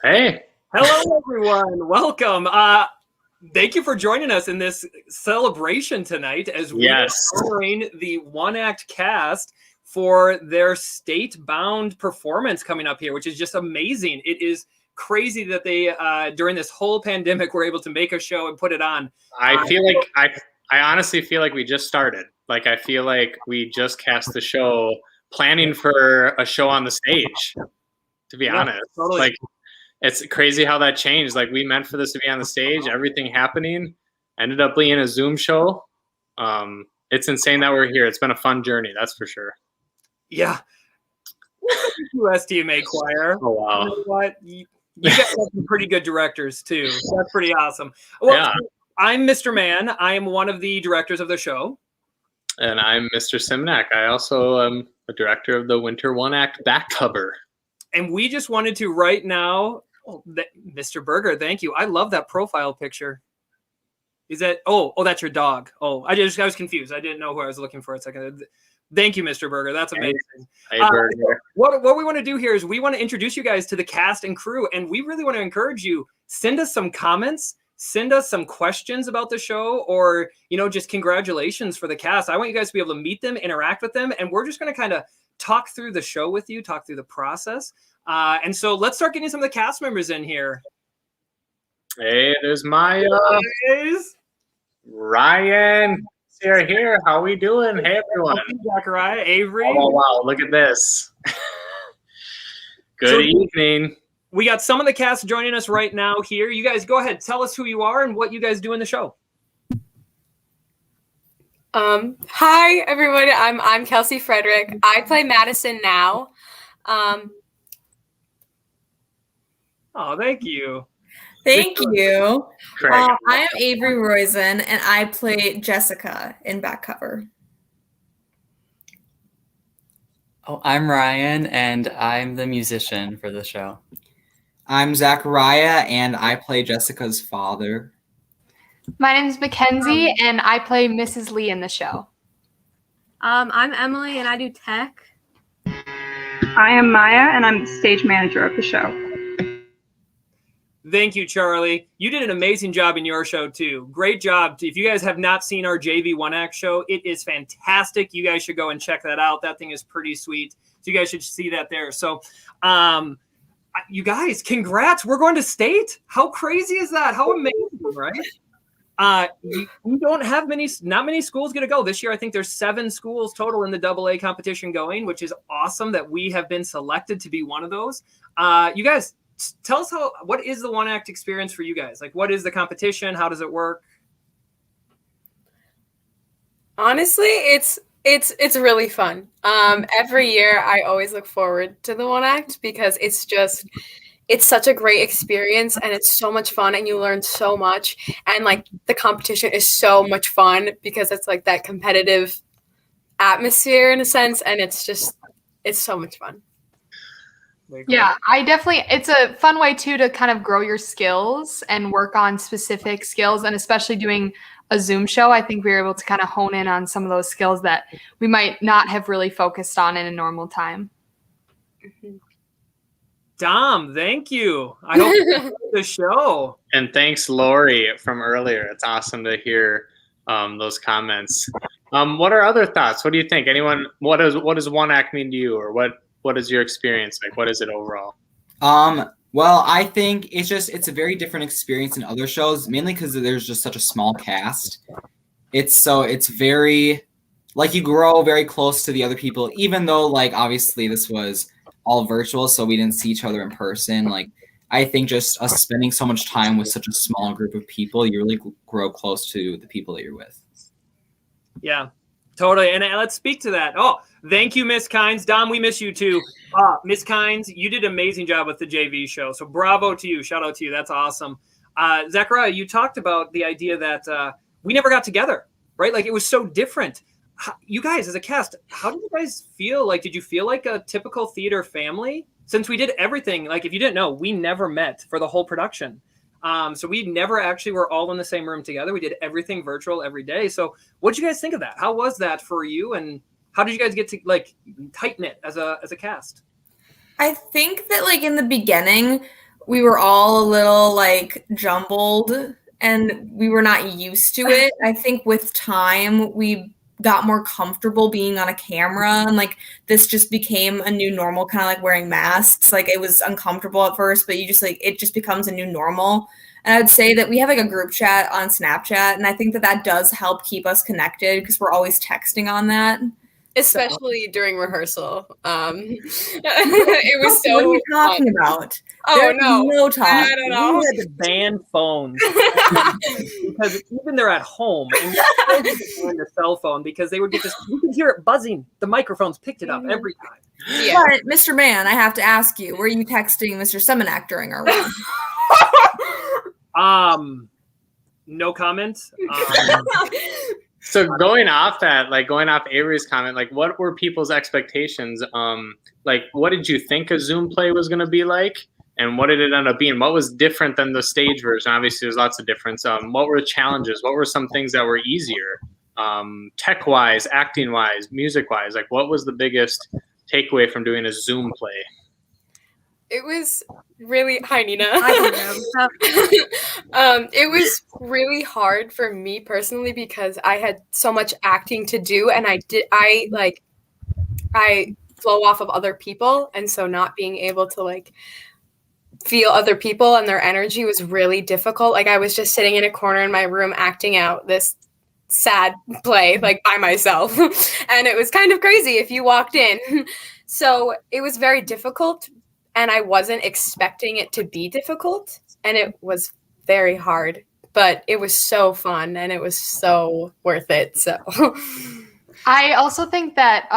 Hey. Hello, everyone. Welcome. Thank you for joining us in this celebration tonight as we are honoring the One Act cast for their state-bound performance coming up here, which is just amazing. It is crazy that they, during this whole pandemic, were able to make a show and put it on. I feel like I honestly feel like we just started. Like I feel like we just cast the show, planning for a show on the stage. To be honest, totally. like it's crazy how that changed. Like we meant for this to be on the stage, everything happening, ended up being a Zoom show. It's insane that we're here. It's been a fun journey, that's for sure. Yeah. STMA choir. Oh wow. You know what? You guys have some pretty good directors too. That's pretty awesome. Well, yeah. I'm Mr. Mann. I am one of the directors of the show. And I'm Mr. Simnak. I also am a director of the Winter One Act back cover. And we just wanted to right now, Mr. Berger, thank you. I love that profile picture. Is that, oh, that's your dog. Oh, I was confused. I didn't know who I was looking for a second. Thank you, Mr. Berger. That's amazing. Hey, Berger. What we want to do here is we want to introduce you guys to the cast and crew, and we really want to encourage you. Send us some comments. Send us some questions about the show, or, just congratulations for the cast. I want you guys to be able to meet them, interact with them, and we're just going to kind of talk through the show with you, talk through the process. And so let's start getting some of the cast members in here. Hey, there's Maya. Ryan. You're here. How we doing? Hey, everyone. Zachariah, Avery. Oh, wow. Look at this. Good evening. We got some of the cast joining us right now here. You guys go ahead. Tell us who you are and what you guys do in the show. Hi, everybody. I'm Kelsey Frederick. I play Madison now. Oh, thank you. Thank you. I am Avery Roizen, and I play Jessica in back cover. Oh, I'm Ryan, and I'm the musician for the show. I'm Zachariah, and I play Jessica's father. My name is Mackenzie, and I play Mrs. Lee in the show. I'm Emily, and I do tech. I am Maya, and I'm the stage manager of the show. Thank you, Charlie. You did an amazing job in your show, too. Great job. If you guys have not seen our JV One Act show, it is fantastic. You guys should go and check that out. That thing is pretty sweet. So you guys should see that there. So, you guys, congrats. We're going to state. How crazy is that? How amazing, right? We don't have not many schools going to go this year. I think there's 7 schools total in the AA competition going, which is awesome that we have been selected to be one of those. You guys, tell us what is the One Act experience for you guys? Like, what is the competition? How does it work? Honestly, it's really fun. Every year I always look forward to the One Act because it's such a great experience and it's so much fun and you learn so much. And like the competition is so much fun because it's like that competitive atmosphere in a sense. And it's so much fun. Yeah, it's a fun way too to kind of grow your skills and work on specific skills, and especially doing a Zoom show, I think we were able to kind of hone in on some of those skills that we might not have really focused on in a normal time. Dom, thank you. I hope you enjoyed the show. And thanks, Lori, from earlier. It's awesome to hear those comments. What are other thoughts? What do you think? Anyone? What does One Act mean to you, or what is your experience like? What is it overall? Well, I think it's a very different experience than other shows, mainly because there's just such a small cast. It's very, like, you grow very close to the other people, even though, like, obviously this was all virtual, so we didn't see each other in person. Like, I think just us spending so much time with such a small group of people, you really grow close to the people that you're with. Yeah, totally. And let's speak to that. Oh, thank you, Miss Kynes. Dom, we miss you too. Miss Kynes, you did an amazing job with the JV show. So bravo to you. Shout out to you. That's awesome. Zachariah, you talked about the idea that we never got together, right? Like, it was so different. You guys, as a cast, how did you guys feel? Like, did you feel like a typical theater family? Since we did everything, like, if you didn't know, we never met for the whole production. So we never actually were all in the same room together. We did everything virtual every day. So what did you guys think of that? How was that for you? And how did you guys get to, like, tighten it as a cast? I think that, like, in the beginning, we were all a little like jumbled and we were not used to it. I think with time we got more comfortable being on a camera, and like this just became a new normal, kind of like wearing masks. Like it was uncomfortable at first, but you just like it just becomes a new normal. And I would say that we have like a group chat on Snapchat, and I think that that does help keep us connected because we're always texting on that. Especially during rehearsal. It was so What are you talking fun. about? Oh There's no. no talk. I don't know. We had to ban phones because even they're at home and you ban the cell phone because they would get this. You could hear it buzzing. The microphones picked it up every time. Yeah. But Mr. Man, I have to ask you, were you texting Mr. Semenak during our run? No comment. So going off Avery's comment, like what were people's expectations? Like what did you think a Zoom play was going to be like? And what did it end up being? What was different than the stage version? Obviously, there's lots of difference. What were the challenges? What were some things that were easier? Tech-wise, acting-wise, music-wise? Like what was the biggest takeaway from doing a Zoom play? It was really hi Nina. Hi, It was really hard for me personally because I had so much acting to do, and I flow off of other people, and so not being able to like feel other people and their energy was really difficult. Like I was just sitting in a corner in my room acting out this sad play like by myself, and it was kind of crazy if you walked in. So it was very difficult. And I wasn't expecting it to be difficult, and it was very hard, but it was so fun and it was so worth it. So I also think that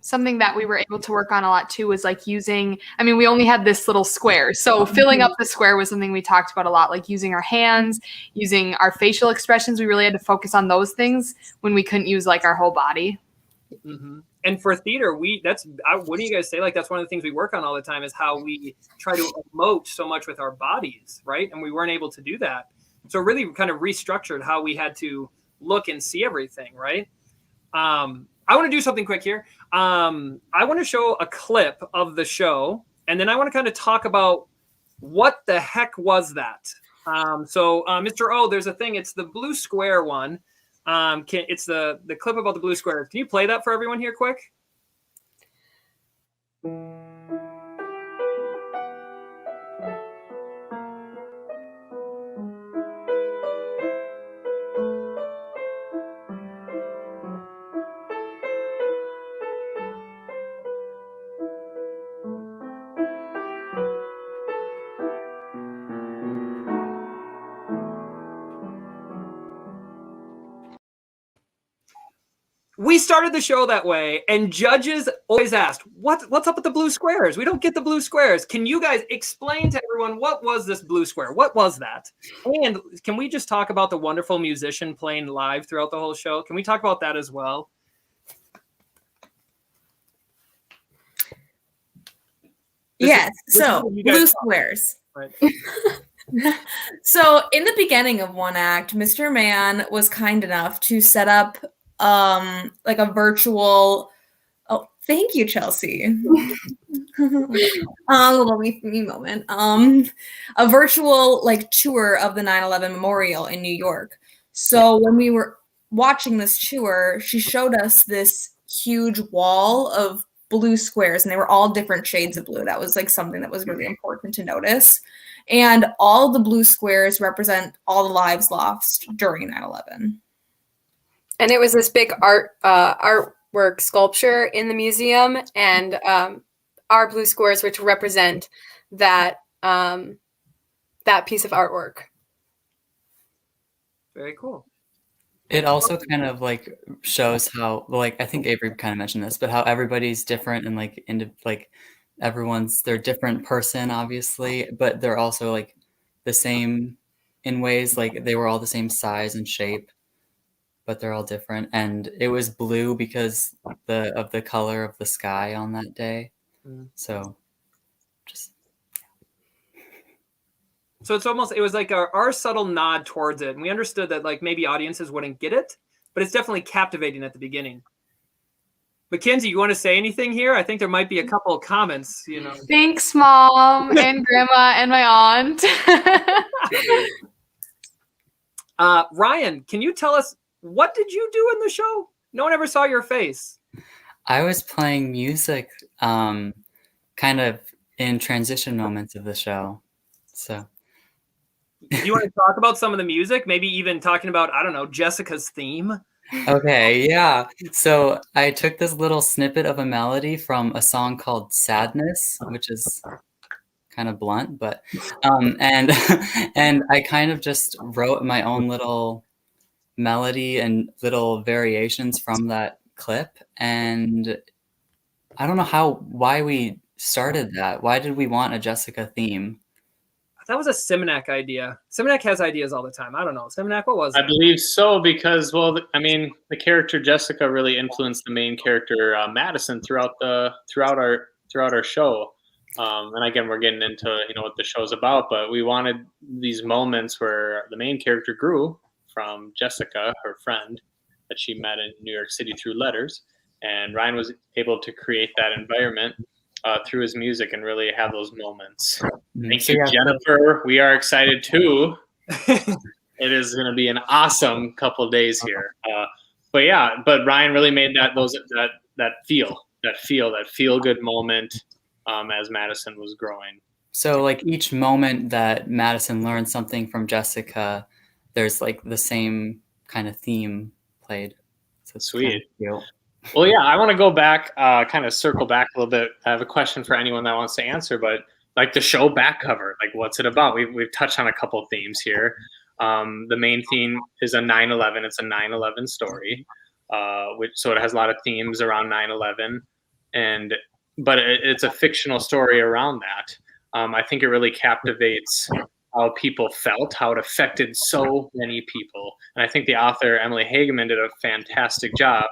something that we were able to work on a lot too was like using, I mean, we only had this little square. So filling up the square was something we talked about a lot, like using our hands, using our facial expressions. We really had to focus on those things when we couldn't use like our whole body. Mm-hmm. And for theater, what do you guys say? Like, that's one of the things we work on all the time is how we try to emote so much with our bodies, right? And we weren't able to do that. So really kind of restructured how we had to look and see everything, right? I want to do something quick here. I want to show a clip of the show, and then I want to kind of talk about what the heck was that? So Mr. O, there's a thing. It's the blue square one. It's the clip about the blue square. Can you play that for everyone here quick? We started the show that way, and judges always asked, what's up with the blue squares? We don't get the blue squares. Can you guys explain to everyone what was this blue square? What was that? And can we just talk about the wonderful musician playing live throughout the whole show? Can we talk about that as well? Yes. So blue squares. Right. So in the beginning of one act, Mr. Man was kind enough to set up like a virtual. Oh, thank you, Chelsea. Little me moment. A virtual like tour of the 9/11 memorial in New York. So when we were watching this tour, she showed us this huge wall of blue squares, and they were all different shades of blue. That was like something that was really important to notice. And all the blue squares represent all the lives lost during 9/11. And it was this big artwork sculpture in the museum, and our blue squares were to represent that that piece of artwork. Very cool. It also kind of like shows how, like, I think Avery kind of mentioned this, but how everybody's different and like they're a different person, obviously, but they're also like the same in ways, like they were all the same size and shape, but they're all different. And it was blue because of the color of the sky on that day. So it was like our subtle nod towards it. And we understood that like maybe audiences wouldn't get it, but it's definitely captivating at the beginning. Mackenzie, you want to say anything here? I think there might be a couple of comments, you know. Thanks, Mom and Grandma and my aunt. Ryan, can you tell us, what did you do in the show? No one ever saw your face. I was playing music kind of in transition moments of the show. So Do you want to talk about some of the music? Maybe even talking about, I don't know, Jessica's theme? okay, yeah. So I took this little snippet of a melody from a song called Sadness, which is kind of blunt, but and and I kind of just wrote my own little melody and little variations from that clip. And I don't know why we started that. Why did we want a Jessica theme? That was a Simonac idea. Simonac has ideas all the time. I don't know. Simonac, what was it? I believe so because, well, I mean, the character Jessica really influenced the main character Madison throughout our show. And again, we're getting into what the show's about, but we wanted these moments where the main character grew from Jessica, her friend that she met in New York City through letters, and Ryan was able to create that environment through his music and really have those moments. Thank you, Jennifer. We are excited too. It is going to be an awesome couple of days here. But Ryan really made that feel good moment as Madison was growing. So like each moment that Madison learned something from Jessica, there's like the same kind of theme played. So sweet. Kind of well, yeah, I want to go back, kind of circle back a little bit. I have a question for anyone that wants to answer, but like the show back cover, like what's it about? We've touched on a couple of themes here. The main theme is a 9/11. It's a 9/11 story, so it has a lot of themes around 9/11, but it's a fictional story around that. I think it really captivates how people felt, how it affected so many people, and I think the author Emily Hageman did a fantastic job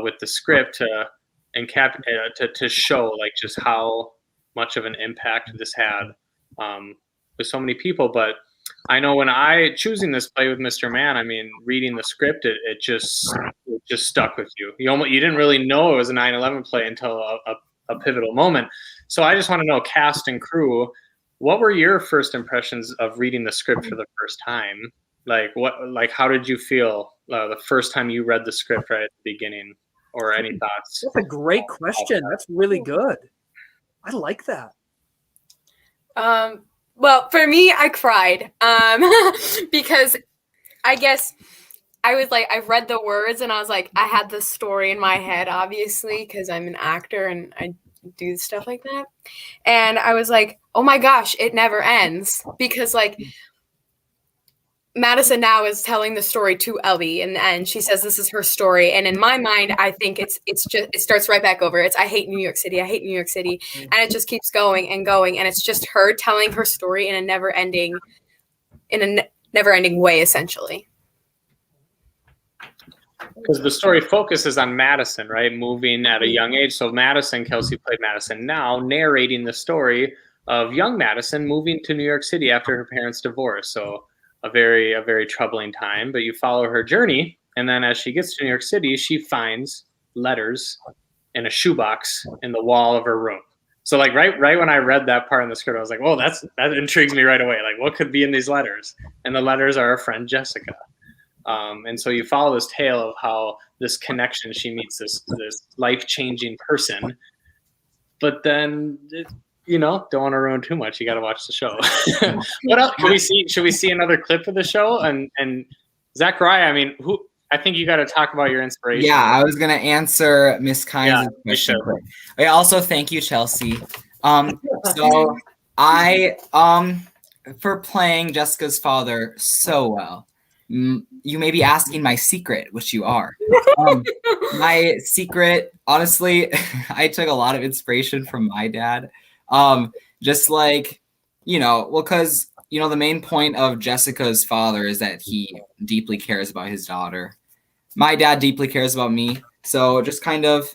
with the script to show like just how much of an impact this had with so many people. But I know when choosing this play with Mr. Man, I mean, reading the script, it just stuck with you. You didn't really know it was a 9/11 play until a pivotal moment. So I just want to know, cast and crew, what were your first impressions of reading the script for the first time? How did you feel the first time you read the script right at the beginning, or any thoughts? That's a great question. That's really good. I like that. Well, for me, I cried because I guess I was like, I read the words and I was like, I had the story in my head, obviously, because I'm an actor and I do stuff like that. And I was like, oh my gosh, it never ends, because like Madison now is telling the story to Ellie, and she says this is her story. And in my mind, I think it's just, it starts right back over. It's, I hate New York City. I hate New York City. And it just keeps going and going. And it's just her telling her story in a never ending way, essentially. Because the story focuses on Madison, right? Moving at a young age. So Madison, Kelsey played Madison now, narrating the story of young Madison moving to New York City after her parents' divorce. So a very troubling time, but you follow her journey. And then as she gets to New York City, she finds letters in a shoebox in the wall of her room. So like right when I read that part in the script, I was like, whoa, that intrigues me right away. Like, what could be in these letters? And the letters are her friend Jessica. And so you follow this tale of how this connection, she meets this life-changing person, but then don't want to ruin too much. You got to watch the show. What else can we see? Should we see another clip of the show? And Zachariah, I mean, I think you got to talk about your inspiration. Yeah, I was gonna answer Miss Kynes' question. Also, thank you, Chelsea. So I for playing Jessica's father so well. You may be asking my secret, which you are. My secret, honestly, I took a lot of inspiration from my dad. Just like, because, the main point of Jessica's father is that he deeply cares about his daughter. My dad deeply cares about me. So just kind of,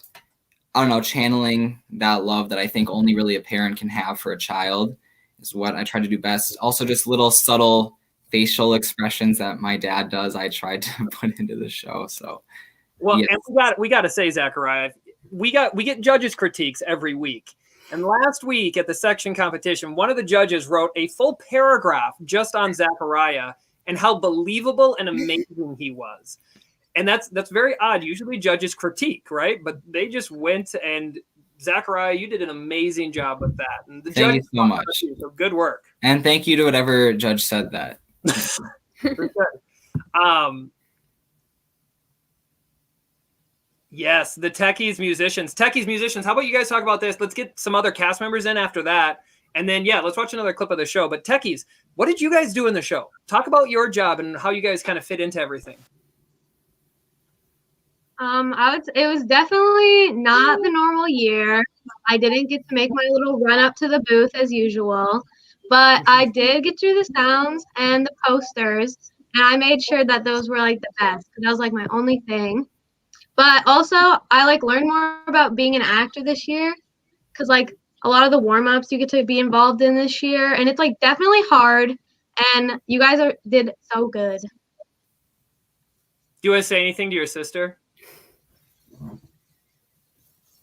I don't know, channeling that love that I think only really a parent can have for a child is what I try to do best. Also, just little subtle facial expressions that my dad does, I tried to put into the show. So, well, yes. And we got to say, Zachariah, we get judges' critiques every week. And last week at the section competition, one of the judges wrote a full paragraph just on Zachariah and how believable and amazing he was. And that's very odd. Usually judges critique, right? But they just went, and Zachariah, you did an amazing job with that. And the Thank you so much. So good work. And thank you to whatever judge said that. For sure. Yes, the techies, musicians. Techies, musicians, how about you guys talk about this? Let's get some other cast members in after that. And then, yeah, let's watch another clip of the show. But techies, what did you guys do in the show? Talk about your job and how you guys kind of fit into everything. It was definitely not the normal year. I didn't get to make my little run up to the booth as usual, but I did get through the sounds and the posters, and I made sure that those were like the best. That was like my only thing. But also, I like learned more about being an actor this year, because like a lot of the warm-ups you get to be involved in this year, and it's like definitely hard. And you guys did so good. Do you want to say anything to your sister?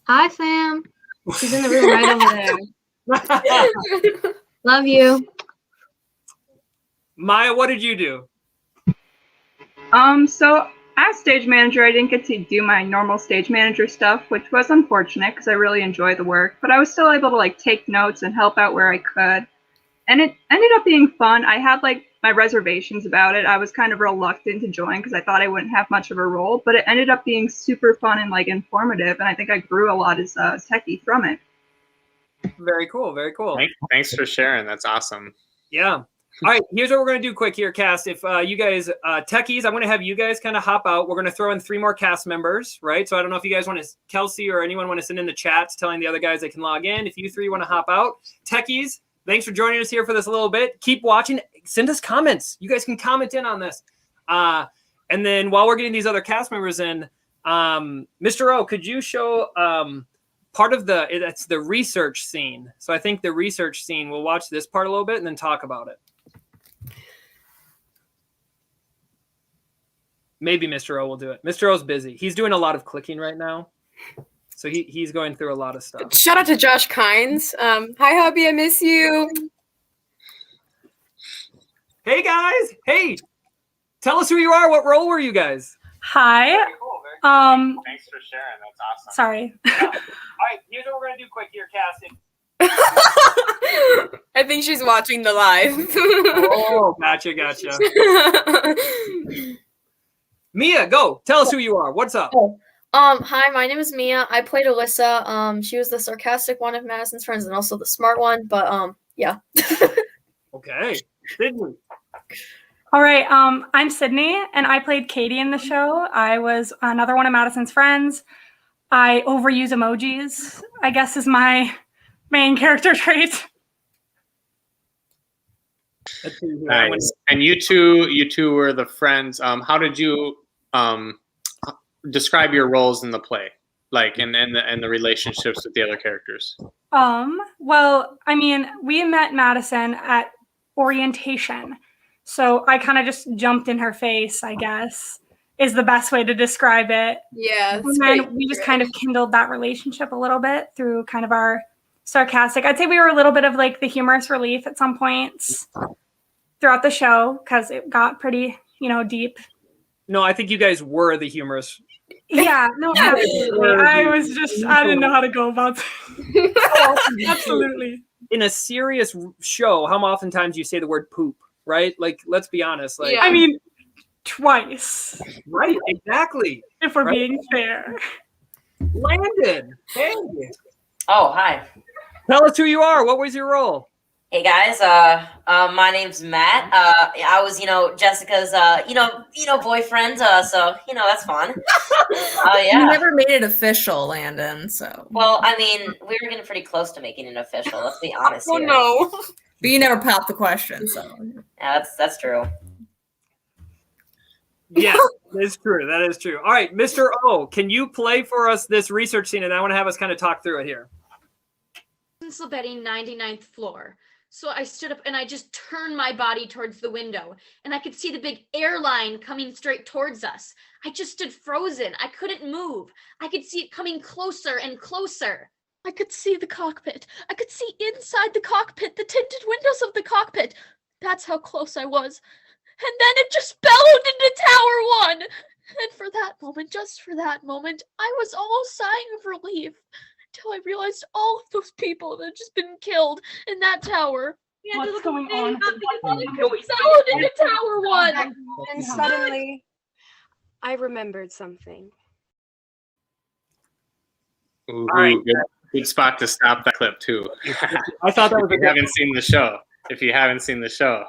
Hi, Sam. She's in the room right over there. Love you. Maya, what did you do? So as stage manager, I didn't get to do my normal stage manager stuff, which was unfortunate because I really enjoy the work, but I was still able to like take notes and help out where I could. And it ended up being fun. I had like my reservations about it. I was kind of reluctant to join because I thought I wouldn't have much of a role, but it ended up being super fun and like informative. And I think I grew a lot as a techie from it. Very cool. Very cool. Thanks for sharing. That's awesome. Yeah. All right, here's what we're going to do quick here, cast. If you guys, techies, I'm going to have you guys kind of hop out. We're going to throw in 3 more cast members, right? So I don't know if you guys want to, Kelsey or anyone want to send in the chats telling the other guys they can log in. If you 3 want to hop out. Techies, thanks for joining us here for this a little bit. Keep watching. Send us comments. You guys can comment in on this. And then while we're getting these other cast members in, Mr. O, could you show part of that's the research scene. So I think the research scene, we'll watch this part a little bit and then talk about it. Maybe Mr. O will do it. Mr. O's busy. He's doing a lot of clicking right now. So he's going through a lot of stuff. Shout out to Josh Kynes. Hi, hubby. I miss you. Hey, guys. Hey, tell us who you are. What role were you guys? Hi. Very cool. Thanks for sharing. That's awesome. Sorry. Yeah. All right. Here's what we're going to do quick here, casting. I think she's watching the live. Oh, gotcha. Mia, go. Tell us who you are. What's up? Hi, my name is Mia. I played Alyssa. She was the sarcastic one of Madison's friends and also the smart one, but yeah. Okay. Sydney. All right. I'm Sydney, and I played Katie in the show. I was another one of Madison's friends. I overuse emojis, I guess, is my main character trait. Nice. And you two were the friends. How did you describe your roles in the play, like and the relationships with the other characters? Well, I mean, we met Madison at orientation, so I kind of just jumped in her face, I guess, is the best way to describe it. Yeah. And then we just kind of kindled that relationship a little bit through kind of our sarcastic. I'd say we were a little bit of like the humorous relief at some points throughout the show because it got pretty, deep. No, I think you guys were the humorous. Yeah, no, absolutely. I didn't know how to go about that. Absolutely. In a serious show, how oftentimes you say the word poop, right? Like, let's be honest. Like, I mean, twice. Right, exactly. If we're being fair. Landon, hey. Oh, hi. Tell us who you are. What was your role? Hey guys, my name's Matt. I was, Jessica's, boyfriend. So that's fun. Yeah. You never made it official, Landon. So. Well, I mean, we were getting pretty close to making it official. Let's be honest. Oh here. no! But you never popped the question, so. Yeah, that's true. Yes, that is true. That is true. All right, Mr. O, can you play for us this research scene? And I want to have us kind of talk through it here. Sleeping 99th floor. So I stood up and I just turned my body towards the window, and I could see the big airline coming straight towards us. I just stood frozen. I couldn't move. I could see it coming closer and closer. I could see the cockpit. I could see inside the cockpit, the tinted windows of the cockpit. That's how close I was. And then it just bellowed into Tower 1. And for that moment, just for that moment, I was almost sighing of relief until I realized all of those people that had just been killed in that tower. What's going on? It bellowed into Tower 1. And suddenly, I remembered something. Ooh, All right. good spot to stop that clip too. I thought that was If you haven't seen the show. If you haven't seen the show.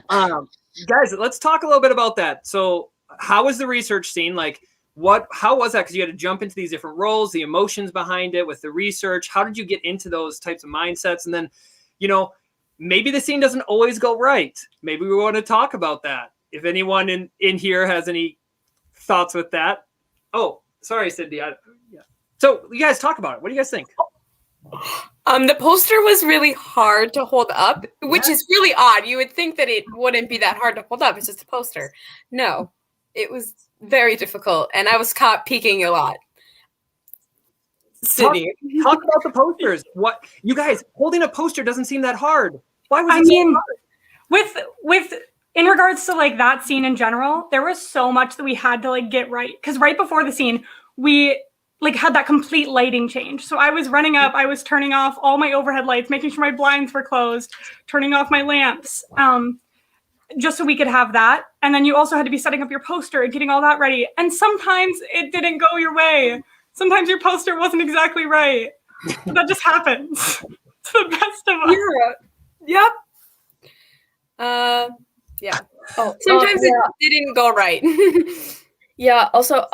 Guys, let's talk a little bit about that. So how was the research scene? Like, how was that? Because you had to jump into these different roles, the emotions behind it with the research. How did you get into those types of mindsets? And then, maybe the scene doesn't always go right. Maybe we want to talk about that. If anyone in here has any thoughts with that. Oh, sorry, Cindy. Yeah. So you guys talk about it. What do you guys think? The poster was really hard to hold up, which is really odd. You would think that it wouldn't be that hard to hold up. It's just a poster. No, it was very difficult, and I was caught peeking a lot. Talk about the posters. What you guys holding a poster doesn't seem that hard. Why was it so hard? with in regards to like that scene in general, there was so much that we had to like get right. Because right before the scene, we like had that complete lighting change. So I was running up, I was turning off all my overhead lights, making sure my blinds were closed, turning off my lamps, just so we could have that. And then you also had to be setting up your poster and getting all that ready. And sometimes it didn't go your way. Sometimes your poster wasn't exactly right. That just happens to the best of us. Yeah. Yep. Yeah. Oh, sometimes it didn't go right. Yeah. Also,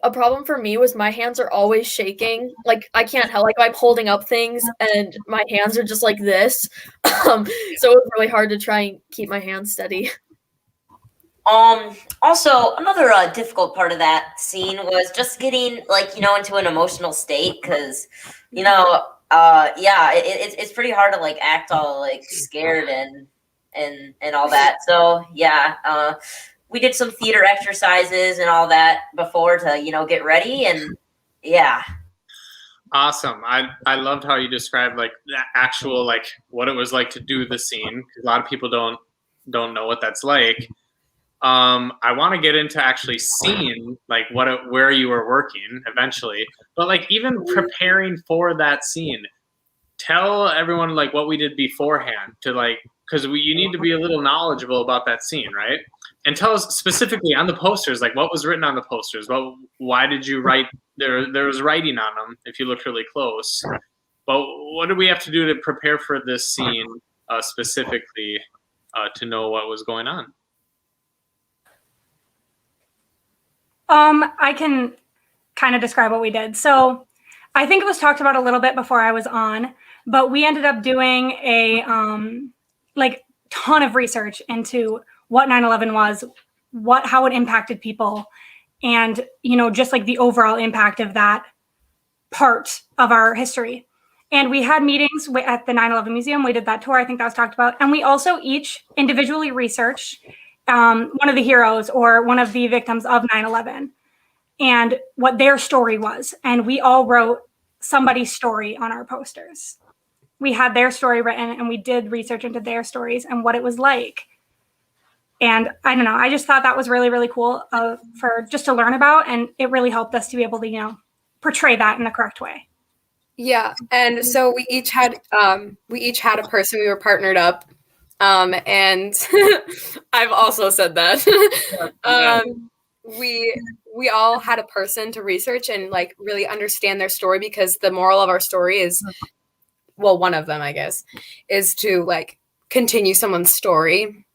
a problem for me was my hands are always shaking. Like I can't help. Like I'm holding up things and my hands are just like this. So it was really hard to try and keep my hands steady. Also, another difficult part of that scene was just getting into an emotional state because it's pretty hard to like act all like scared and all that. So yeah, we did some theater exercises and all that before to get ready, and yeah. Awesome. I loved how you described like the actual like what it was like to do the scene, because a lot of people don't know what that's like. I want to get into actually seeing like where you were working eventually, but like even preparing for that scene, tell everyone like what we did beforehand to like, because you need to be a little knowledgeable about that scene, right? And tell us specifically on the posters, like what was written on the posters. Why did you write? There was writing on them if you looked really close. But what did we have to do to prepare for this scene specifically to know what was going on? I can kind of describe what we did. So I think it was talked about a little bit before I was on, but we ended up doing a ton of research into what 9/11 was, how it impacted people, and just like the overall impact of that part of our history. And we had meetings at the 9/11 Museum. We did that tour. I think that was talked about. And we also each individually researched one of the heroes or one of the victims of 9/11 and what their story was. And we all wrote somebody's story on our posters. We had their story written and we did research into their stories and what it was like. And I don't know, I just thought that was really, really cool for just to learn about. And it really helped us to be able to, portray that in the correct way. Yeah. And so we each had a person we were partnered up. And I've also said that. We all had a person to research and like really understand their story, because the moral of our story is, well, one of them, I guess, is to like continue someone's story.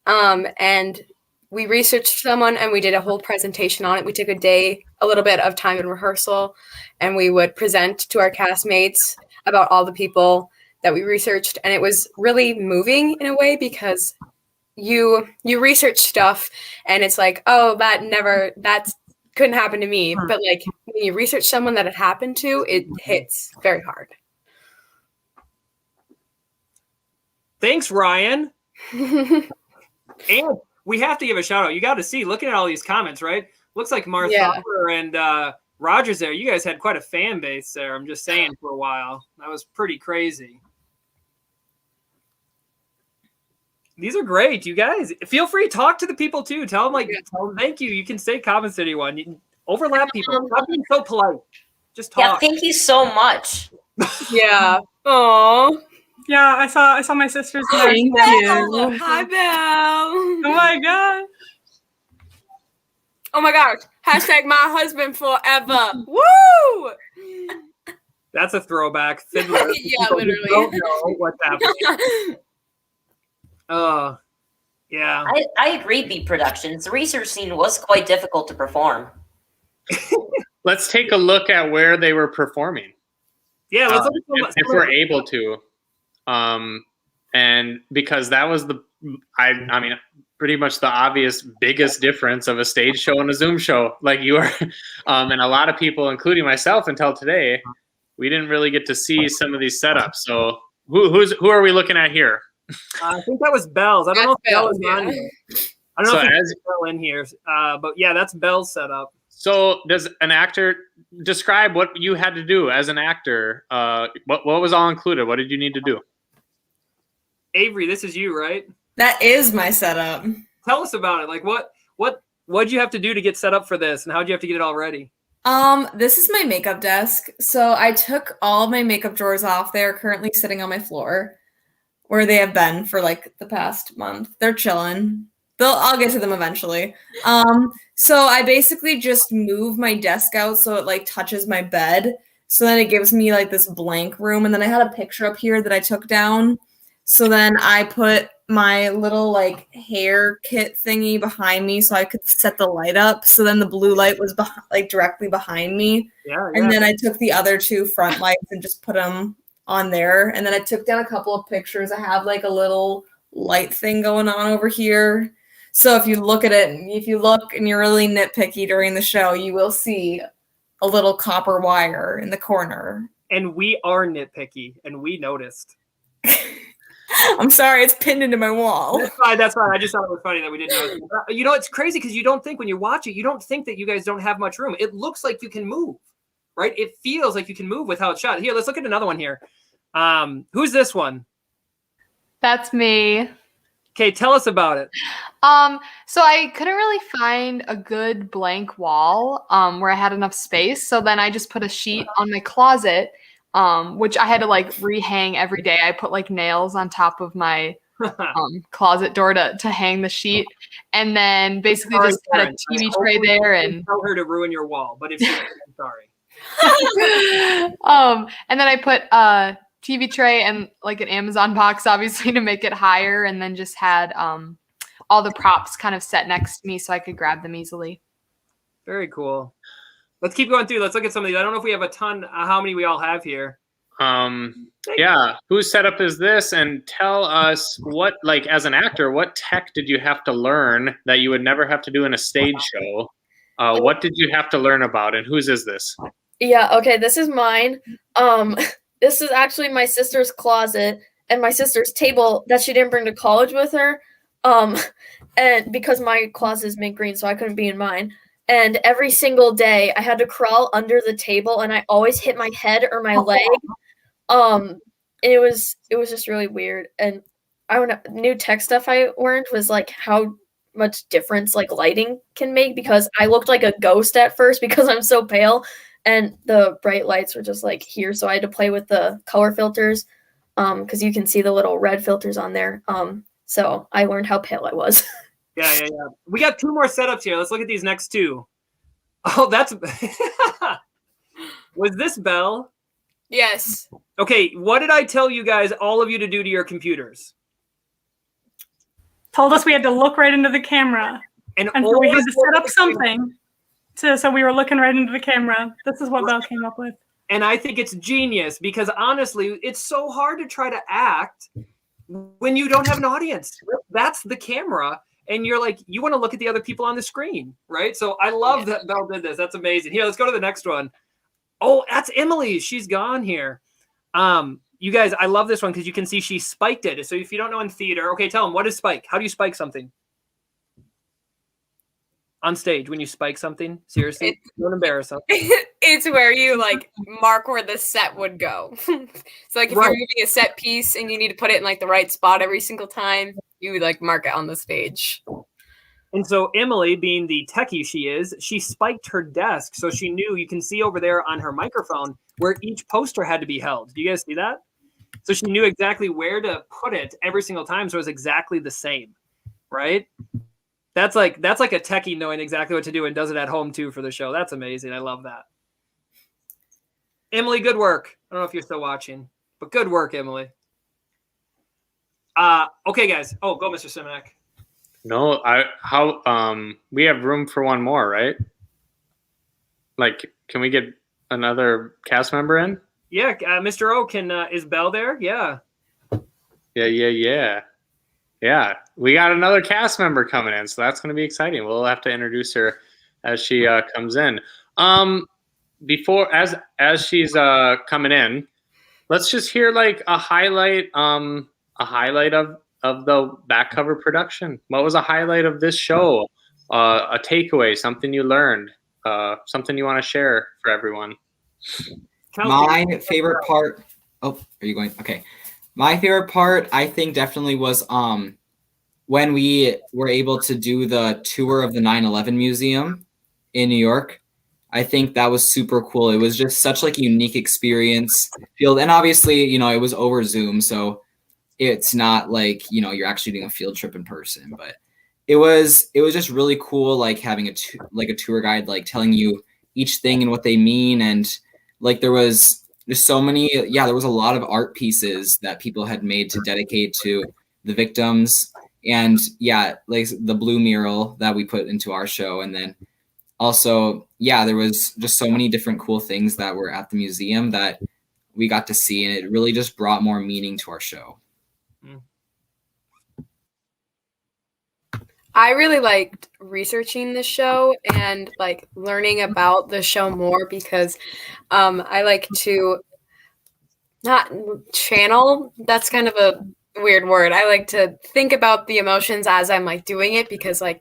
And we researched someone and we did a whole presentation on it. We took a little bit of time in rehearsal, and we would present to our castmates about all the people that we researched. And it was really moving in a way, because you research stuff and it's like, oh, that couldn't happen to me. But like when you research someone that it happened to, it hits very hard. Thanks, Ryan. And we have to give a shout out. You got to see, looking at all these comments, right? Looks like Martha and Rogers there. You guys had quite a fan base there. I'm just saying for a while. That was pretty crazy. These are great. You guys feel free to talk to the people too. Tell them tell them thank you. You can say comments to anyone. You can overlap people. Stop being so polite. Just talk. Yeah, thank you so much. Yeah. Oh. Yeah, I saw my sisters. Thank you. Hi, Belle. Oh my god. Oh my gosh. Hashtag my husband forever. Woo! That's a throwback. Fiddler. Yeah, People literally. Don't know what's happening. Yeah. I agree, B Productions. The research scene was quite difficult to perform. Let's take a look at where they were performing. Yeah, let's look at if we're able to. And because that was I mean, pretty much the obvious biggest difference of a stage show and a Zoom show. Like you are, and a lot of people, including myself until today, we didn't really get to see some of these setups. So who are we looking at here? I think that was Belle's. I don't know if Belle is on here. I don't know if there's Belle in here, but yeah, that's Belle's setup. So does an actor describe what you had to do as an actor? What was all included? What did you need to do? Avery, this is you, right? That is my setup. Tell us about it. Like what'd you have to do to get set up for this, and how'd you have to get it all ready? This is my makeup desk. So I took all of my makeup drawers off. They're currently sitting on my floor, where they have been for like the past month. They're chilling. I'll get to them eventually. So I basically just move my desk out so it like touches my bed. So then it gives me like this blank room. And then I had a picture up here that I took down. So then I put my little like hair kit thingy behind me so I could set the light up. So then the blue light was like directly behind me. Yeah. And then I took the other two front lights and just put them on there. And then I took down a couple of pictures. I have like a little light thing going on over here. So if you look at it, if you look and you're really nitpicky during the show, you will see a little copper wire in the corner. And we are nitpicky, and we noticed. I'm sorry, it's pinned into my wall. That's fine. I just thought it was funny that we didn't know. You know, it's crazy because you don't think when you watch it, you don't think that you guys don't have much room. It looks like you can move, right? It feels like you can move with how it's shot. Here, let's look at another one here. Who's this one? That's me. Okay, tell us about it. So I couldn't really find a good blank wall where I had enough space. So then I just put a sheet on my closet, which I had to like rehang every day. I put like nails on top of my closet door to hang the sheet, and then basically just had a TV tray there and tell her to ruin your wall. But if I'm sorry. And then I put a TV tray and like an Amazon box, obviously, to make it higher, and then just had all the props kind of set next to me so I could grab them easily. Very cool. Let's keep going through. Let's look at some of these. I don't know if we have a ton. How many we all have here? Yeah. Whose setup is this? And tell us what, like, as an actor, what tech did you have to learn that you would never have to do in a stage show? What did you have to learn about, and whose is this? Yeah. Okay. This is mine. This is actually my sister's closet and my sister's table that she didn't bring to college with her. And because my closet is mint green, so I couldn't be in mine. And every single day I had to crawl under the table and I always hit my head or my leg. And it was just really weird. And I don't know, new tech stuff I learned was like how much difference like lighting can make, because I looked like a ghost at first because I'm so pale. And the bright lights were just like here. So I had to play with the color filters because you can see the little red filters on there. So I learned how pale I was. Yeah. We got two more setups here. Let's look at these next two. Oh, that's... Was this Belle? Yes. Okay, what did I tell you guys, all of you, to do to your computers? Told us we had to look right into the camera. And so we had to set up something. So we were looking right into the camera. This is what Belle came up with. And I think it's genius because honestly, it's so hard to try to act when you don't have an audience. That's the camera. And you're like, you want to look at the other people on the screen, right? So I love that Belle did this. That's amazing. Here, let's go to the next one. Oh, that's Emily. She's gone here. You guys, I love this one because you can see she spiked it. So if you don't know in theater, okay, tell them, what is spike? How do you spike something? On stage, when you spike something? Seriously? Don't embarrass them. It's where you like mark where the set would go. So like if you're moving a set piece and you need to put it in like the right spot every single time, you would like mark it on the stage. And so Emily, being the techie she is, she spiked her desk so she knew, you can see over there on her microphone where each poster had to be held. Do you guys see that? So she knew exactly where to put it every single time, so it was exactly the same, right? That's like a techie knowing exactly what to do and does it at home too for the show. That's amazing. I love that. Emily, good work. I don't know if you're still watching, but good work, Emily. Okay, guys. Oh, go, Mr. Simonek. No, we have room for one more, right? Like, can we get another cast member in? Yeah, Mr. O, is Belle there? Yeah. Yeah. We got another cast member coming in, so that's going to be exciting. We'll have to introduce her as she comes in. Before, as she's coming in, let's just hear like a highlight of the back cover production. What was a highlight of this show? A takeaway, something you learned, something you want to share for everyone. My favorite part. Oh, are you going? Okay. My favorite part, I think, definitely was when we were able to do the tour of the 9/11 Museum in New York. I think that was super cool. It was just such like a unique experience. And obviously, you know, it was over Zoom, so it's not like, you know, you're actually doing a field trip in person. But it was just really cool, like having a tour guide like telling you each thing and what they mean, and like there was so many. Yeah, there was a lot of art pieces that people had made to dedicate to the victims. And yeah, like the blue mural that we put into our show. And then also, yeah, there was just so many different cool things that were at the museum that we got to see. And it really just brought more meaning to our show. I really liked researching the show and like learning about the show more because I like to not channel. That's kind of a weird word. I like to think about the emotions as I'm like doing it because Mr.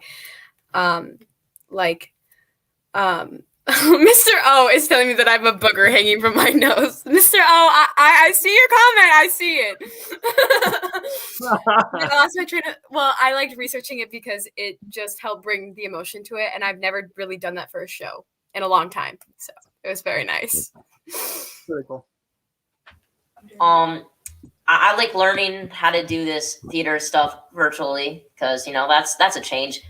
O is telling me that I have a booger hanging from my nose. Mr. O, I see your comment. I see it. I liked researching it because it just helped bring the emotion to it, and I've never really done that for a show in a long time. So it was very nice. Very cool. I like learning how to do this theater stuff virtually because, you know, that's a change.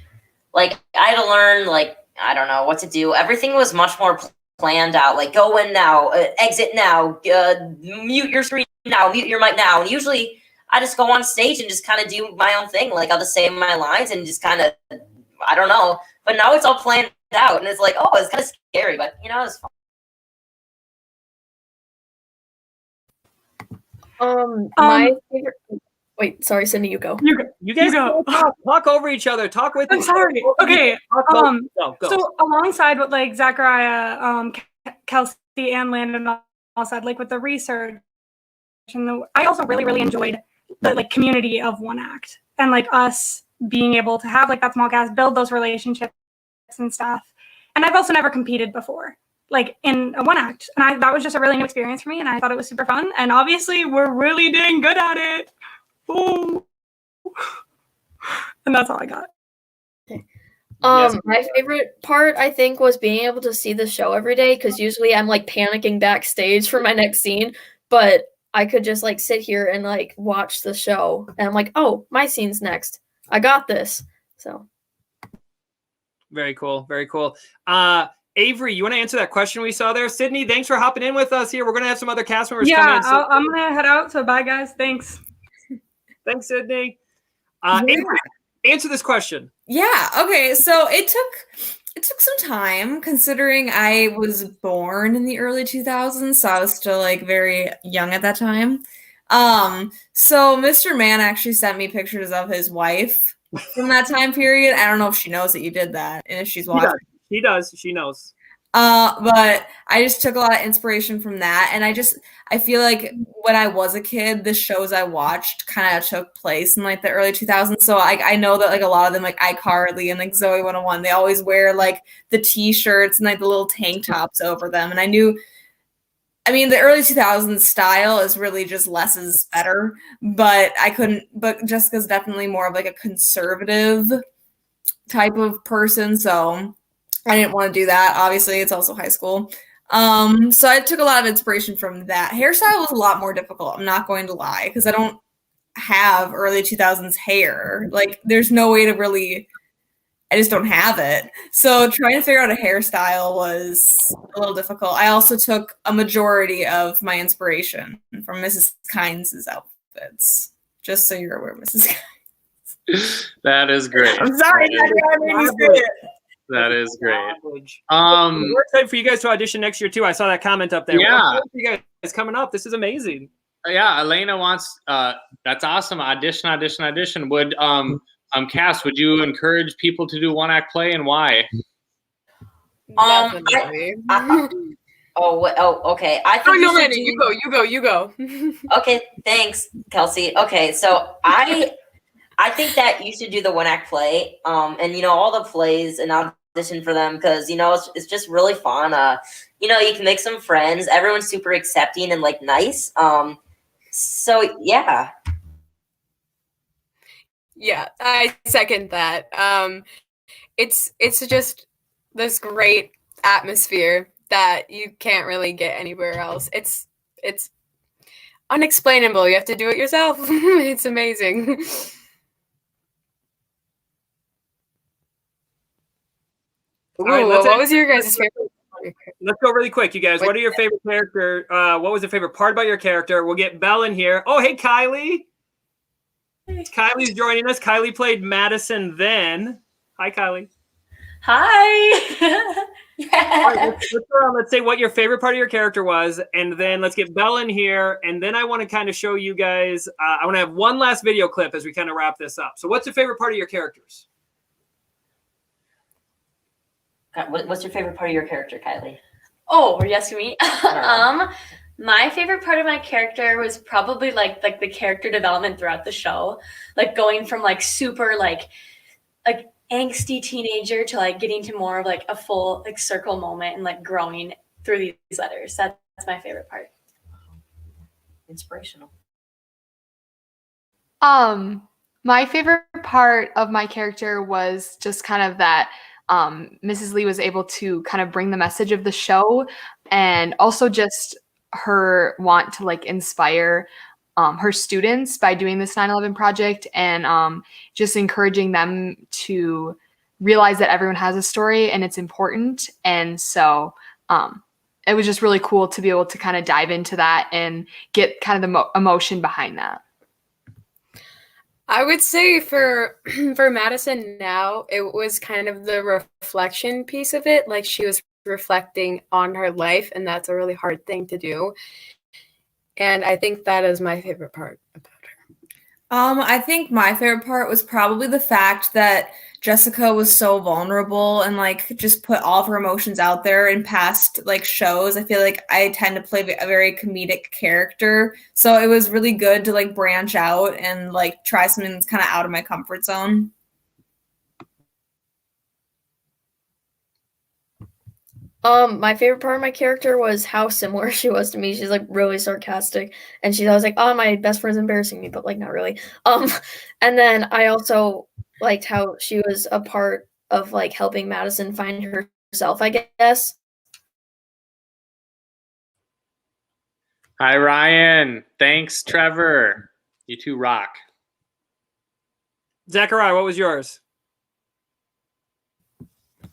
Like I had to learn, like, I don't know what to do. Everything was much more planned out. Like go in now, exit now, mute your screen now, mute your mic now. And usually I just go on stage and just kind of do my own thing. Like I'll just say my lines and just kind of, I don't know. But now it's all planned out and it's like, oh, it's kind of scary, but you know, it's fun. My favorite. Wait, sorry, Cindy, you go. You guys go. Talk over each other. Talk with. I'm sorry. Okay. Go. So alongside what like Zachariah, Kelsey, and Landon all said, like with the research, and I also really enjoyed the like community of One Act and like us being able to have like that small cast, build those relationships and stuff. And I've also never competed before, like in a One Act, and that was just a really new experience for me, and I thought it was super fun. And obviously, we're really dang good at it. Ooh. And that's all I got. My favorite part, I think, was being able to see the show every day because usually I'm like panicking backstage for my next scene, but I could just like sit here and like watch the show, and I'm like, oh, my scene's next. I got this. So very cool. Very cool. Avery, you want to answer that question we saw there? Sydney, thanks for hopping in with us here. We're going to have some other cast members come in. Yeah, I'm going to head out. So bye, guys. Thanks. Thanks, Sydney. Avery, answer this question. Yeah. Okay. So it took some time considering I was born in the early 2000s, so I was still like very young at that time. So Mr. Mann actually sent me pictures of his wife from that time period. I don't know if she knows that you did that, and if she's watching. She does. She knows. But I just took a lot of inspiration from that, and I feel like when I was a kid, the shows I watched kind of took place in like the early 2000s. So I know that like a lot of them, like iCarly and like Zoe 101, they always wear like the t-shirts and like the little tank tops over them, and I mean, the early 2000s style is really just less is better, but Jessica's definitely more of like a conservative type of person, so I didn't want to do that. Obviously, it's also high school. So I took a lot of inspiration from that. Hairstyle was a lot more difficult, I'm not going to lie, because I don't have early 2000s hair. Like, there's no way to really, I just don't have it. So trying to figure out a hairstyle was a little difficult. I also took a majority of my inspiration from Mrs. Kynes' outfits, just so you're aware, Mrs. Kynes. That is great. I'm sorry, I made me say it. That is great. We're excited for you guys to audition next year too. I saw that comment up there. Yeah, you guys coming up. This is amazing. Yeah, Elena wants. That's awesome. Audition. Would Cass, would you encourage people to do one act play, and why? Okay. I think you go. Okay, thanks, Kelsey. Okay, so I think that you should do the one act play, and all the plays and audition for them, because it's just really fun. You can make some friends. Everyone's super accepting and like nice. So yeah. Yeah, I second that. It's just this great atmosphere that you can't really get anywhere else. It's unexplainable. You have to do it yourself. It's amazing. All right, what was your guys' favorite? Let's go really quick, you guys. What are your favorite character? What was the favorite part about your character? We'll get Belle in here. Oh, hey, Kylie. Kylie's joining us. Kylie played Madison then. Hi, Kylie. Hi. All right, let's say what your favorite part of your character was, and then let's get Belle in here, and then I want to kind of show you guys. I want to have one last video clip as we kind of wrap this up. So what's your favorite part of your characters? What's your favorite part of your character, Kylie? Oh, are you asking me? My favorite part of my character was probably like the character development throughout the show, like going from like super like angsty teenager to like getting to more of like a full like circle moment and like growing through these letters. That's my favorite part. Inspirational. My favorite part of my character was just kind of that Mrs. Lee was able to kind of bring the message of the show, and also just her want to like inspire her students by doing this 9/11 project, and just encouraging them to realize that everyone has a story and it's important. And so it was just really cool to be able to kind of dive into that and get kind of the emotion behind that. I would say for Madison now, it was kind of the reflection piece of it. Like, she was reflecting on her life, and that's a really hard thing to do. And I think that is my favorite part about her. I think my favorite part was probably the fact that Jessica was so vulnerable and like just put all of her emotions out there in past like shows. I feel like I tend to play a very comedic character, so it was really good to like branch out and like try something that's kind of out of my comfort zone. My favorite part of my character was how similar she was to me. She's like really sarcastic, and she's always like, "Oh, my best friend's embarrassing me," but like not really. And then I also liked how she was a part of like helping Madison find herself, I guess. Hi, Ryan. Thanks, Trevor. You two rock. Zachariah, what was yours?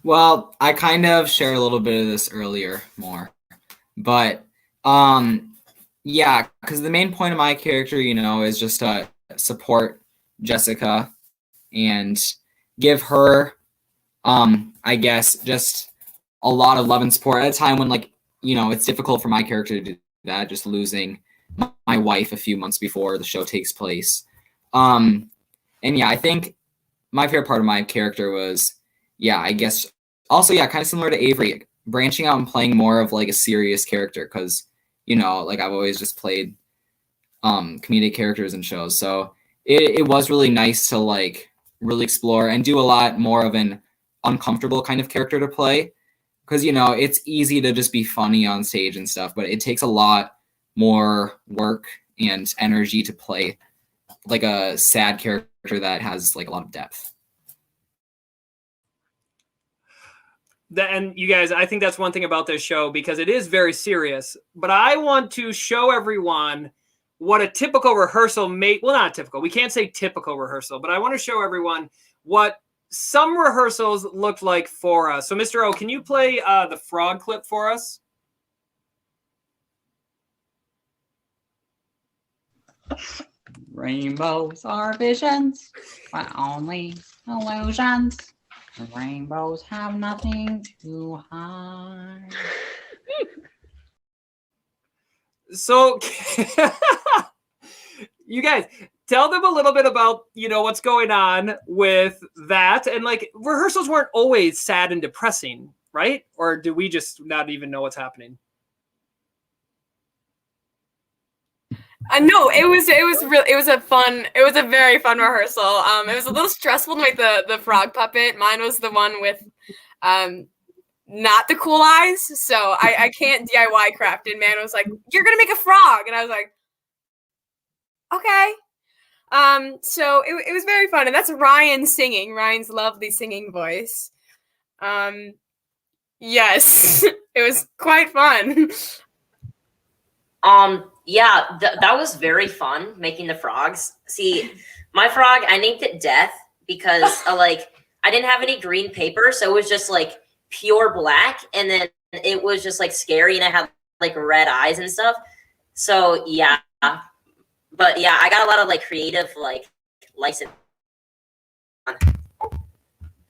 Well, I kind of shared a little bit of this earlier more, but yeah, because the main point of my character, is just to support Jessica and give her, I guess, just a lot of love and support at a time when, like, it's difficult for my character to do that, just losing my wife a few months before the show takes place. And yeah, I think my favorite part of my character was, yeah, I guess also, yeah, kind of similar to Avery. branching out and playing more of like a serious character, because like I've always just played comedic characters in shows. So it was really nice to like really explore and do a lot more of an uncomfortable kind of character to play, because it's easy to just be funny on stage and stuff, but it takes a lot more work and energy to play like a sad character that has like a lot of depth. And you guys, I think that's one thing about this show, because it is very serious, but I want to show everyone what a typical rehearsal not typical, we can't say typical rehearsal, but I want to show everyone what some rehearsals looked like for us. So Mr. O, can you play the frog clip for us? Rainbows are visions, but only illusions. Rainbows have nothing to hide. So you guys, tell them a little bit about, what's going on with that. And like, rehearsals weren't always sad and depressing, right? Or do we just not even know what's happening? No, it was a very fun rehearsal. It was a little stressful to make the frog puppet. Mine was the one with not the cool eyes, so I can't DIY craft. And man was like, "You're gonna make a frog," and I was like, "Okay." So it was very fun, and that's Ryan singing. Ryan's lovely singing voice. Yes, it was quite fun. Yeah, that was very fun, making the frogs. See, my frog, I named it Death because like I didn't have any green paper, so it was just like pure black, and then it was just like scary, and it had like red eyes and stuff. So yeah, but yeah, I got a lot of like creative like license.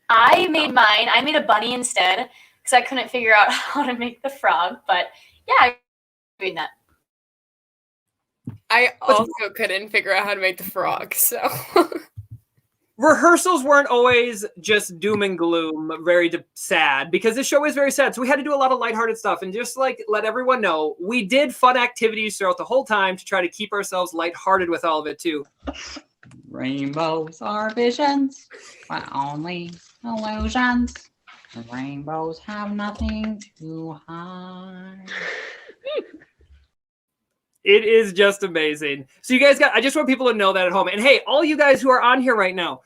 I made mine. I made a bunny instead because I couldn't figure out how to make the frog. But yeah, I made that. I also couldn't figure out how to make the frog, so. Rehearsals weren't always just doom and gloom, very sad, because this show is very sad. So we had to do a lot of lighthearted stuff, and just like let everyone know, we did fun activities throughout the whole time to try to keep ourselves lighthearted with all of it too. Rainbows are visions, but only illusions. Rainbows have nothing to hide. It is just amazing. So you guys I just want people to know that at home. And hey, all you guys who are on here right now,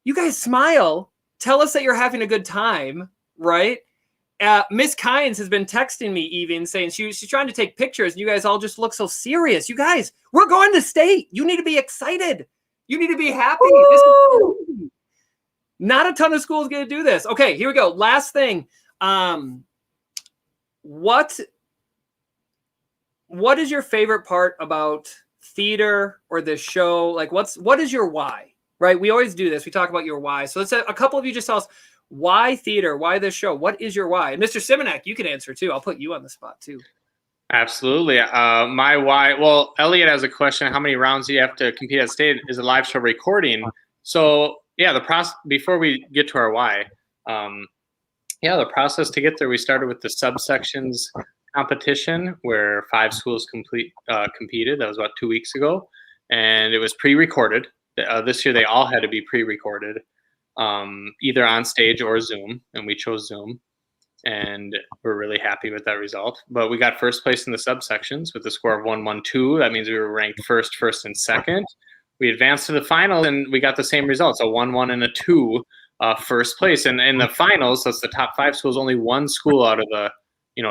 you guys smile. Tell us that you're having a good time, right? Miss Kynes has been texting me even saying she's trying to take pictures. And you guys all just look so serious. You guys, we're going to state. You need to be excited. You need to be happy. This is not a ton of schools going to do this. Okay, here we go. Last thing. What is your favorite part about theater or this show? Like, what is your why, right? We always do this. We talk about your why. So let's a couple of you just tell us why theater, why this show? What is your why? And Mr. Simonak, you can answer too. I'll put you on the spot too. Absolutely. My why, well, Elliot has a question. How many rounds do you have to compete at state? Is a live show recording? So yeah, the process, before we get to our why, the process to get there, we started with the subsections competition where 5 schools competed. That was about 2 weeks ago, and it was pre-recorded. This year they all had to be pre-recorded, either on stage or Zoom, and we chose Zoom, and we're really happy with that result. But we got first place in the subsections with a score of 112. That means we were ranked first, and second. We advanced to the final, and we got the same results, a 1, and a 2, first place. And in the finals, that's the top 5 schools, only 1 school out of the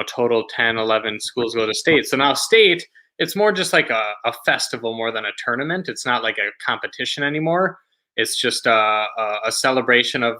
total 10, 11 schools go to state. So now state, it's more just like a festival more than a tournament. It's not like a competition anymore. It's just a celebration of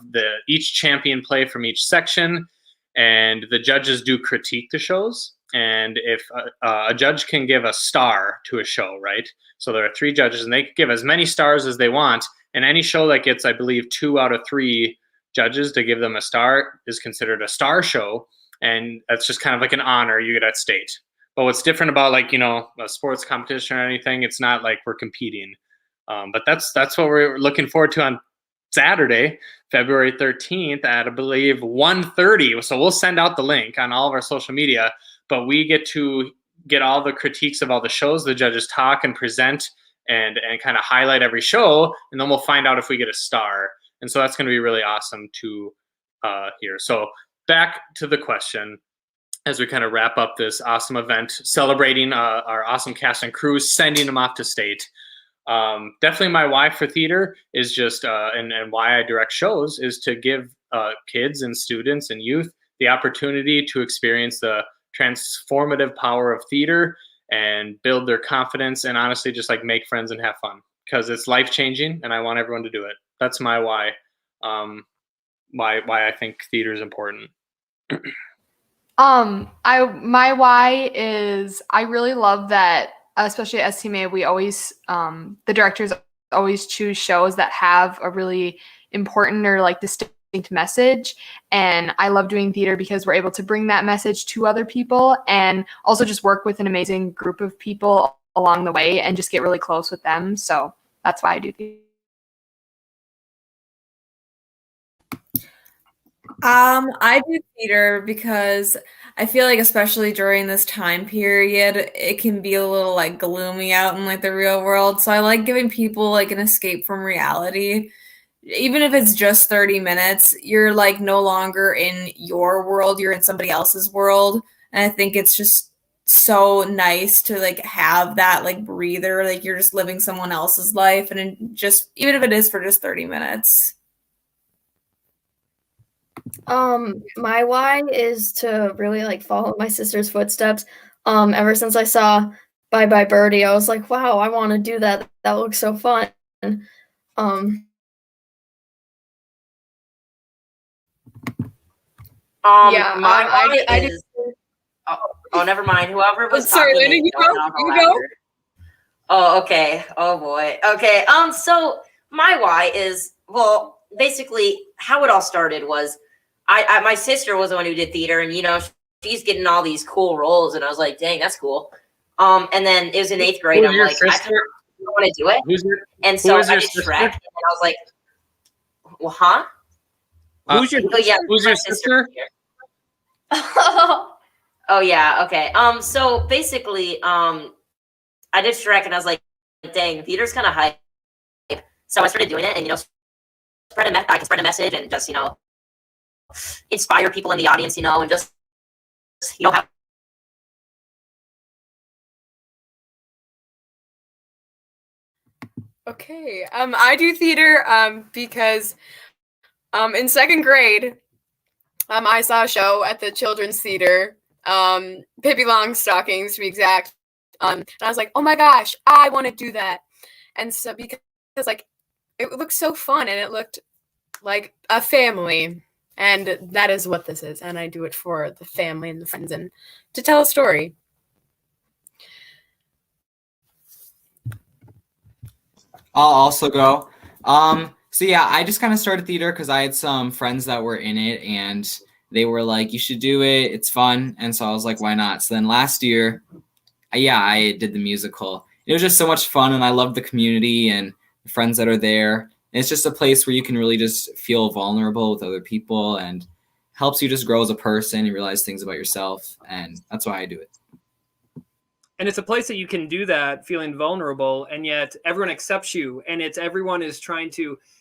each champion play from each section, and the judges do critique the shows. And if a judge can give a star to a show, right? So there are 3 judges, and they can give as many stars as they want. And any show that gets, I believe, 2 out of 3 judges to give them a star is considered a star show. And that's just kind of like an honor you get at state. But what's different about like, a sports competition or anything, it's not like we're competing. But that's what we're looking forward to on Saturday, February 13th at, I believe, 1:30. So we'll send out the link on all of our social media, but we get to get all the critiques of all the shows. The judges talk and present and kind of highlight every show, and then we'll find out if we get a star. And so that's going to be really awesome to hear. So back to the question, as we kind of wrap up this awesome event, celebrating our awesome cast and crew, sending them off to state. Definitely my why for theater is just, and why I direct shows, is to give kids and students and youth the opportunity to experience the transformative power of theater and build their confidence, and honestly just like make friends and have fun, because it's life-changing and I want everyone to do it. That's my why. Why I think theater is important. My why is I really love that, especially at STMA, we always, the directors always choose shows that have a really important or like distinct message. And I love doing theater because we're able to bring that message to other people and also just work with an amazing group of people along the way and just get really close with them. So that's why I do theater. I do theater because I feel like, especially during this time period, it can be a little like gloomy out in like the real world. So I like giving people like an escape from reality. Even if it's just 30 minutes, you're like no longer in your world, you're in somebody else's world. And I think it's just so nice to like have that like breather, like you're just living someone else's life, and just even if it is for just 30 minutes. My why is to really like follow my sister's footsteps. Ever since I saw Bye Bye Birdie, I was like, wow, I want to do that. That looks so fun. Yeah, I did. Oh, never mind. Whoever was Sorry, talking. Lena, you go. Oh, okay. Oh boy. Okay. So my why is, well, basically how it all started was I my sister was the one who did theater, and she's getting all these cool roles, and I was like, dang, that's cool. And then it was in 8th grade. I'm like, I want to do it. And so I did Shrek, and I was like, well, huh? Who's your sister? Oh yeah, okay. So basically, I did Shrek, and I was like, dang, theater's kind of hype. So I started doing it, and I can spread a message and just inspire people in the audience, and just have. Okay, I do theater because in 2nd grade, I saw a show at the children's theater, Pippi Longstockings to be exact, and I was like, oh my gosh, I want to do that. And so because like it looked so fun and it looked like a family, and that is what this is, and I do it for the family and the friends and to tell a story. I'll also go. So yeah, I just kind of started theater because I had some friends that were in it, and they were like, you should do it, it's fun. And so I was like, why not? So then last year, I did the musical. It was just so much fun, and I loved the community and the friends that are there. And it's just a place where you can really just feel vulnerable with other people, and helps you just grow as a person and realize things about yourself. And that's why I do it. And it's a place that you can do that feeling vulnerable, and yet everyone accepts you, and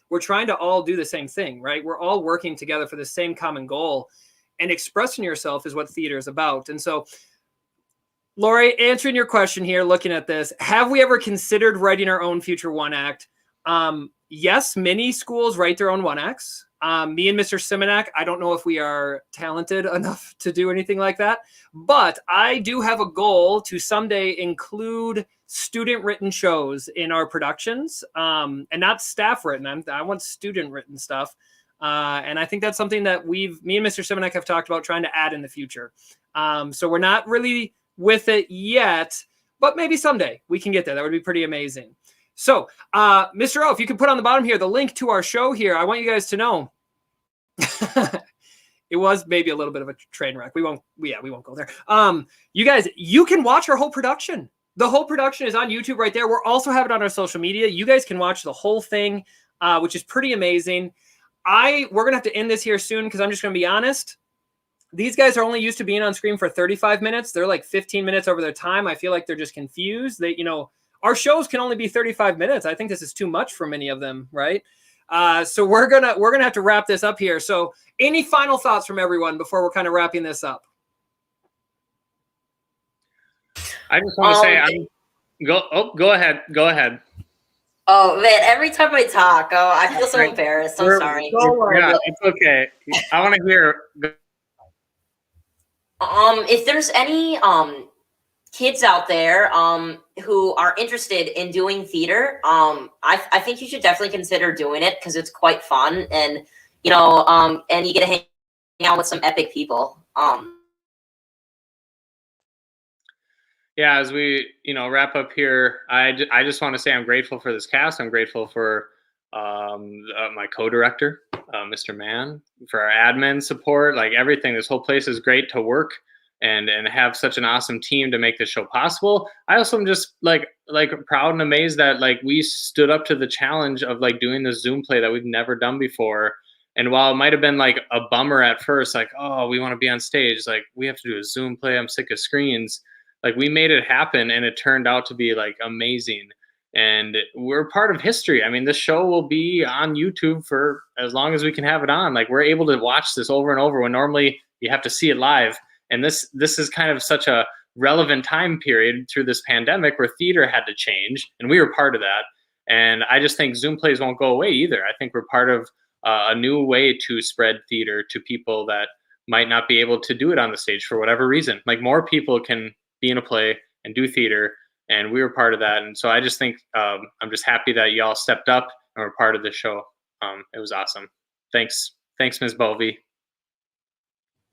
we're trying to all do the same thing, right? We're all working together for the same common goal, and expressing yourself is what theater is about. And so, Lori, answering your question here, looking at this, have we ever considered writing our own future one act? Yes, many schools write their own one acts. Me and Mr. Simonak, I don't know if we are talented enough to do anything like that, but I do have a goal to someday include student-written shows in our productions, and not staff-written. I want student-written stuff, and I think that's something that me and Mr. Simonak have talked about trying to add in the future. So we're not really with it yet, but maybe someday we can get there. That would be pretty amazing. So, Mr. O, if you could put on the bottom here the link to our show here, I want you guys to know it was maybe a little bit of a train wreck. We won't go there. You guys, you can watch our whole production. The whole production is on YouTube right there. We're also having it on our social media. You guys can watch the whole thing. which is pretty amazing. We're going to have to end this here soon because I'm just going to be honest. These guys are only used to being on screen for 35 minutes. They're like 15 minutes over their time. I feel like they're just confused. Our shows can only be 35 minutes. I think this is too much for many of them, right? So we're gonna have to wrap this up here. So any final thoughts from everyone before we're kind of wrapping this up? I just want to say, go ahead. Go ahead. Oh man, every time I talk, I feel so embarrassed. I'm sorry. Yeah, it's okay. I want to hear. If there's any kids out there who are interested in doing theater, I think you should definitely consider doing it because it's quite fun, and and you get to hang out with some epic people. Yeah, as we wrap up here, I just want to say I'm grateful for this cast. I'm grateful for my co-director, Mr. Mann, for our admin support, like everything. This whole place is great to work and have such an awesome team to make this show possible. I also am just like proud and amazed that like we stood up to the challenge of like doing this Zoom play that we've never done before. And while it might have been like a bummer at first, like, oh, we want to be on stage, like we have to do a Zoom play, I'm sick of screens. Like we made it happen and it turned out to be like amazing. And we're part of history. I mean, this show will be on YouTube for as long as we can have it on. Like we're able to watch this over and over when normally you have to see it live. And this is kind of such a relevant time period through this pandemic where theater had to change, and we were part of that. And I just think Zoom plays won't go away either. I think we're part of a new way to spread theater to people that might not be able to do it on the stage for whatever reason. Like more people can be in a play and do theater, and we were part of that. And so I just think I'm just happy that y'all stepped up and were part of the show. It was awesome. Thanks, Ms. Bovey.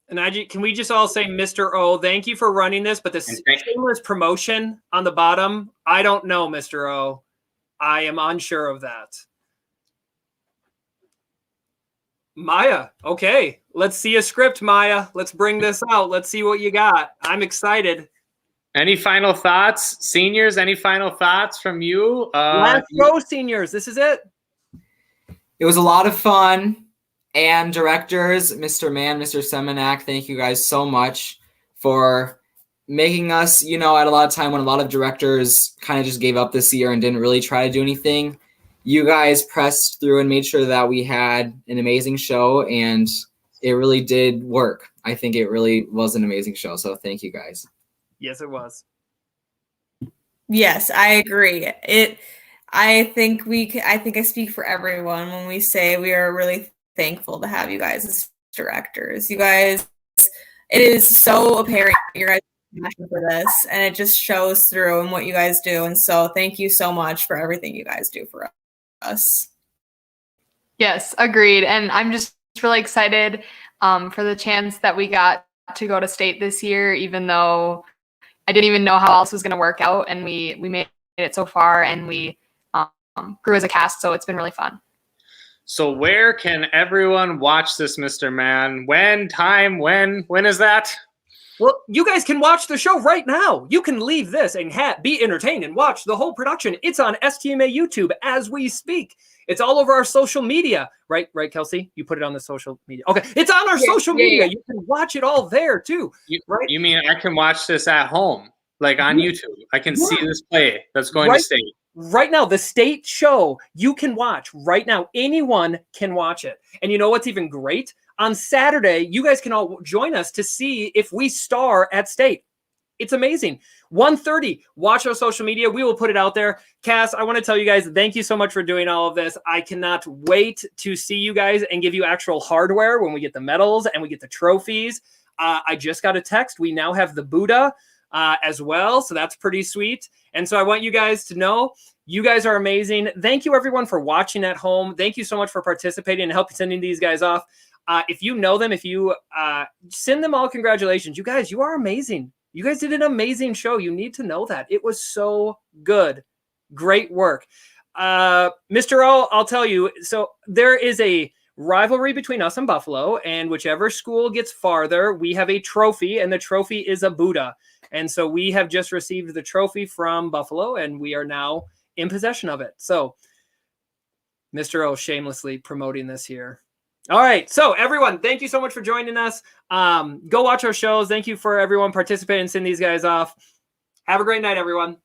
And can we just all say, Mr. O, thank you for running this, but the shameless promotion on the bottom, I don't know, Mr. O. I am unsure of that. Maya, okay. Let's see a script, Maya. Let's bring this out. Let's see what you got. I'm excited. Any final thoughts? Seniors, any final thoughts from you? Let's go, seniors. This is it. It was a lot of fun. And directors, Mr. Mann, Mr. Semenak, thank you guys so much for making us, at a lot of time when a lot of directors kind of just gave up this year and didn't really try to do anything. You guys pressed through and made sure that we had an amazing show, and it really did work. I think it really was an amazing show. So thank you guys. Yes, it was. Yes, I agree. I think I speak for everyone when we say we are really thankful to have you guys as directors. You guys, it is so apparent you guys are passionate for this, and it just shows through in what you guys do. And so thank you so much for everything you guys do for us. Yes, agreed. And I'm just really excited for the chance that we got to go to state this year, even though I didn't even know how else was going to work out. And we made it so far, and we grew as a cast. So it's been really fun. So where can everyone watch this, Mr. Mann? When is that? Well, you guys can watch the show right now. You can leave this and be entertained and watch the whole production. It's on STMA YouTube as we speak. It's all over our social media. Right, Kelsey? You put it on the social media. Okay, it's on our social media. You can watch it all there too. Right? You mean I can watch this at home, like on YouTube? I can see this play that's going to state. Right now, the state show you can watch right now. Anyone can watch it. And you know what's even great? On Saturday, you guys can all join us to see if we star at state. It's amazing. 1:30, watch our social media. We will put it out there. Cass, I want to tell you guys, thank you so much for doing all of this. I cannot wait to see you guys and give you actual hardware when we get the medals and we get the trophies. I just got a text. We now have the Buddha as well. So that's pretty sweet. And so I want you guys to know you guys are amazing. Thank you, everyone, for watching at home. Thank you so much for participating and helping sending these guys off. If you know them, if you send them all congratulations. You guys, you are amazing. You guys did an amazing show. You need to know that. It was so good. Great work. Mr. O, I'll tell you, so there is a rivalry between us and Buffalo, and whichever school gets farther, we have a trophy, and the trophy is a Buddha. And so we have just received the trophy from Buffalo, and we are now in possession of it. So Mr. O shamelessly promoting this here. All right. So everyone, thank you so much for joining us. Go watch our shows. Thank you for everyone participating and sending these guys off. Have a great night, everyone.